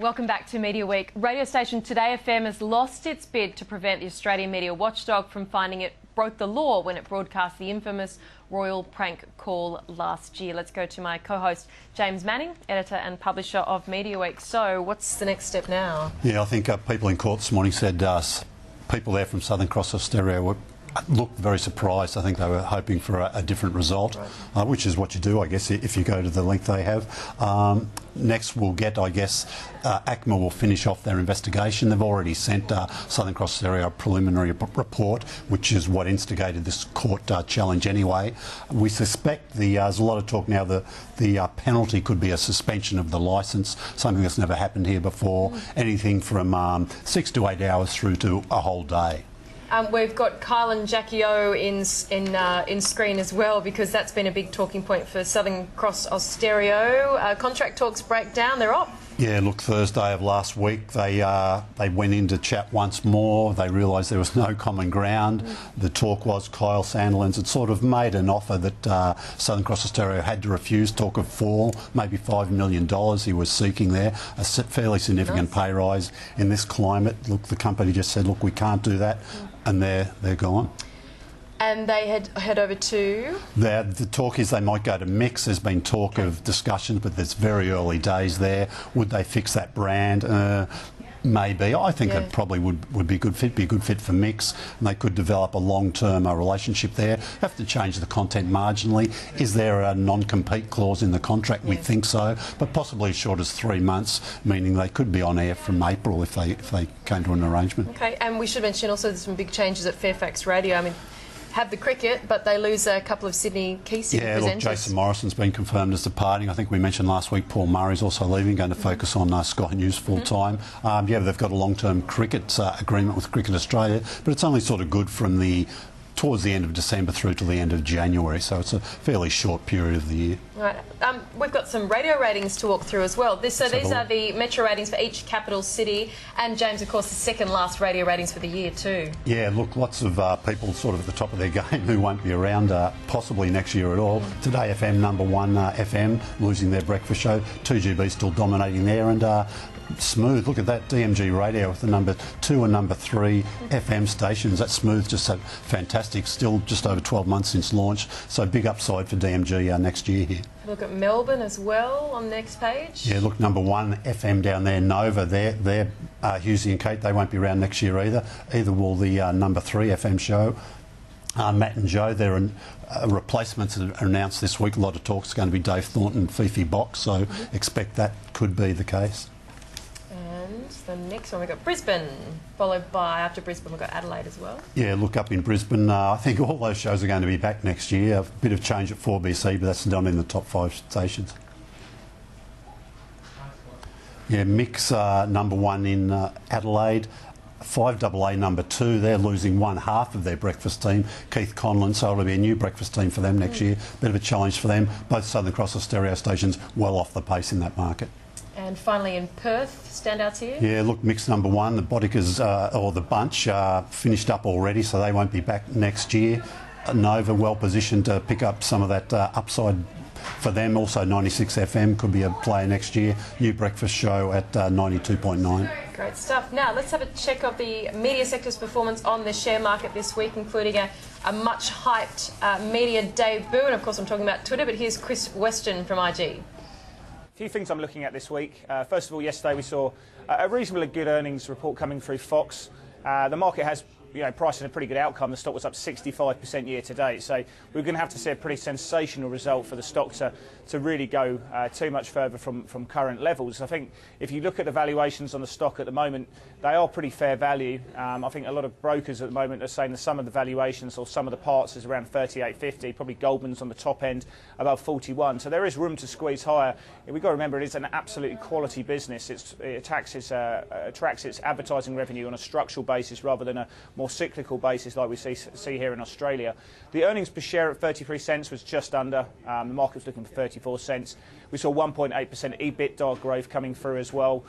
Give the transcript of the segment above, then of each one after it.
Welcome back to Media Week. Radio station Today FM has lost its bid to prevent the Australian media watchdog from finding it broke the law when it broadcast the infamous royal prank call last year. Let's go to my co-host James Manning, editor and publisher of Media Week. So what's the next step now? Yeah, I think people in court this morning said people there from Southern Cross Austereo looked very surprised. I think they were hoping for a different result, which is what you do, I guess, if you go to the length they have. Next we'll get, I guess, ACMA will finish off their investigation. They've already sent Southern Cross Austereo a preliminary report, which is what instigated this court challenge anyway. We suspect there's a lot of talk now that the penalty could be a suspension of the licence, something that's never happened here before, anything from 6 to 8 hours through to a whole day. We've got Kyle and Jackie O in screen as well, because that's been a big talking point for Southern Cross Austereo. Contract talks break down, they're off. Yeah, look, Thursday of last week they went in to chat once more. They realised there was no common ground. The talk was Kyle Sandilands had sort of made an offer that Southern Cross Austereo had to refuse, talk of maybe $5 million he was seeking there, a fairly significant pay rise in this climate. Look, the company just said, look, we can't do that, and they're gone. And they head over to? The talk is they might go to Mix. There's been talk of discussions, but there's very early days there. Would they fix that brand? Maybe. I think it probably would be a good fit for Mix, and they could develop a long-term relationship there. Have to change the content marginally. Is there a non-compete clause in the contract? We think so, but possibly as short as 3 months, meaning they could be on air from April if they came to an arrangement. Okay, and we should mention also there's some big changes at Fairfax Radio. I mean, have the cricket, but they lose a couple of Sydney key presenters. Yeah, look, Jason Morrison's been confirmed as departing. I think we mentioned last week Paul Murray's also leaving, going to focus on Sky News full-time. Yeah, they've got a long-term cricket agreement with Cricket Australia, but it's only sort of good from towards the end of December through to the end of January, so it's a fairly short period of the year. Right. We've got some radio ratings to walk through as well. These are the metro ratings for each capital city, and James, of course, the second last radio ratings for the year too. Yeah, look, lots of people sort of at the top of their game who won't be around possibly next year at all. Today FM, number one FM, losing their breakfast show. 2GB still dominating there, and Smooth, look at that, DMG Radio with the number 2 and number 3 FM stations. That Smooth just had fantastic, still just over 12 months since launch, so big upside for DMG next year here. Look at Melbourne as well on the next page. Yeah, look, number 1 FM down there, Nova, they're Husey and Kate, they won't be around next year either. Either will the number 3 FM show. Matt and Joe, their replacements are announced this week. A lot of talk's going to be Dave Thornton and Fifi Box, so expect that could be the case. The next one we've got Brisbane, followed by, after Brisbane, we've got Adelaide as well. Yeah, look, up in Brisbane, I think all those shows are going to be back next year. A bit of change at 4BC, but that's not in the top 5 stations. Yeah, Mix number 1 in Adelaide. 5AA number 2, they're losing one half of their breakfast team, Keith Conlon, so it'll be a new breakfast team for them next year. Bit of a challenge for them. Both Southern Cross Austereo stations well off the pace in that market. And finally in Perth, standouts here? Yeah, look, Mix number 1, the Boticas, or the Bunch, finished up already, so they won't be back next year. Nova well positioned to pick up some of that upside for them. Also 96 FM could be a player next year. New breakfast show at 92.9. Great stuff. Now let's have a check of the media sector's performance on the share market this week, including a much hyped media debut, and of course I'm talking about Twitter, but here's Chris Weston from IG. A few things I'm looking at this week. First of all, yesterday we saw a reasonably good earnings report coming through Fox. The market has pricing a pretty good outcome. The stock was up 65% year to date, so we're going to have to see a pretty sensational result for the stock to really go too much further from current levels. I think if you look at the valuations on the stock at the moment, they are pretty fair value. I think a lot of brokers at the moment are saying that some of the valuations or some of the parts is around 38.50, probably Goldman's on the top end above 41, so there is room to squeeze higher. We've got to remember it is an absolutely quality business. It attracts its advertising revenue on a structural basis rather than a more cyclical basis like we see here in Australia. The earnings per share at 33 cents was just under. The market was looking for 34 cents. We saw 1.8% EBITDA growth coming through as well,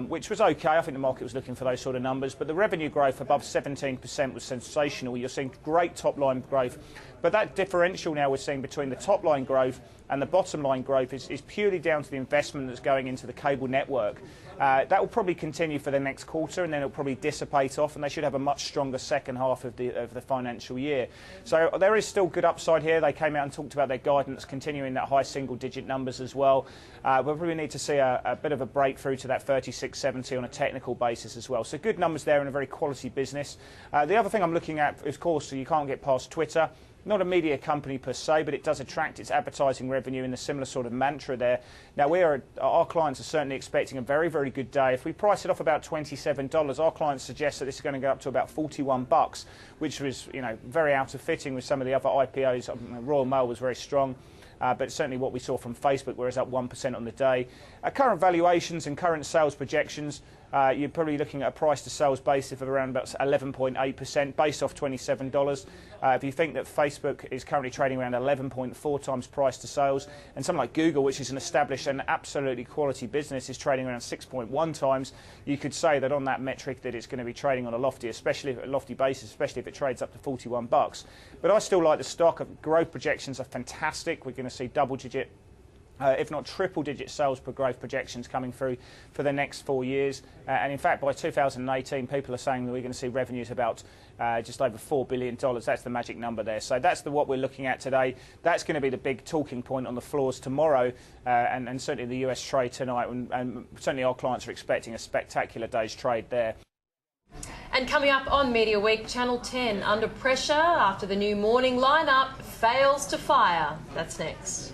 which was okay. I think the market was looking for those sort of numbers, but the revenue growth above 17% was sensational. You're seeing great top line growth, But that differential now we're seeing between the top line growth and the bottom line growth is purely down to the investment that's going into the cable network. That will probably continue for the next quarter, and then it'll probably dissipate off, and they should have a much stronger second half of the financial year. So there is still good upside here. They came out and talked about their guidance continuing that high single-digit numbers as well. We'll probably need to see a bit of a breakthrough to that 36.70 on a technical basis as well. So good numbers there and a very quality business. The other thing I'm looking at, of course, so you can't get past Twitter. Not a media company per se, but it does attract its advertising revenue in a similar sort of mantra there. Now, our clients are certainly expecting a very, very good day. If we price it off about $27, our clients suggest that this is going to go up to about $41, which was, very out of fitting with some of the other IPOs. Royal Mail was very strong. But certainly what we saw from Facebook, where it's up 1% on the day. Current valuations and current sales projections, you're probably looking at a price to sales basis of around about 11.8% based off $27. If you think that Facebook is currently trading around 11.4 times price to sales, and something like Google, which is an established and absolutely quality business, is trading around 6.1 times, you could say that on that metric that it's going to be trading on a lofty basis, especially if it trades up to $41. But I still like the stock. Growth projections are fantastic. We're going to see double-digit, if not triple-digit sales per growth projections coming through for the next 4 years. And in fact, by 2018, people are saying that we're going to see revenues about just over $4 billion. That's the magic number there. So that's what we're looking at today. That's going to be the big talking point on the floors tomorrow, and certainly the US trade tonight. And certainly our clients are expecting a spectacular day's trade there. And coming up on Media Week, Channel 10 under pressure after the new morning lineup fails to fire. That's next.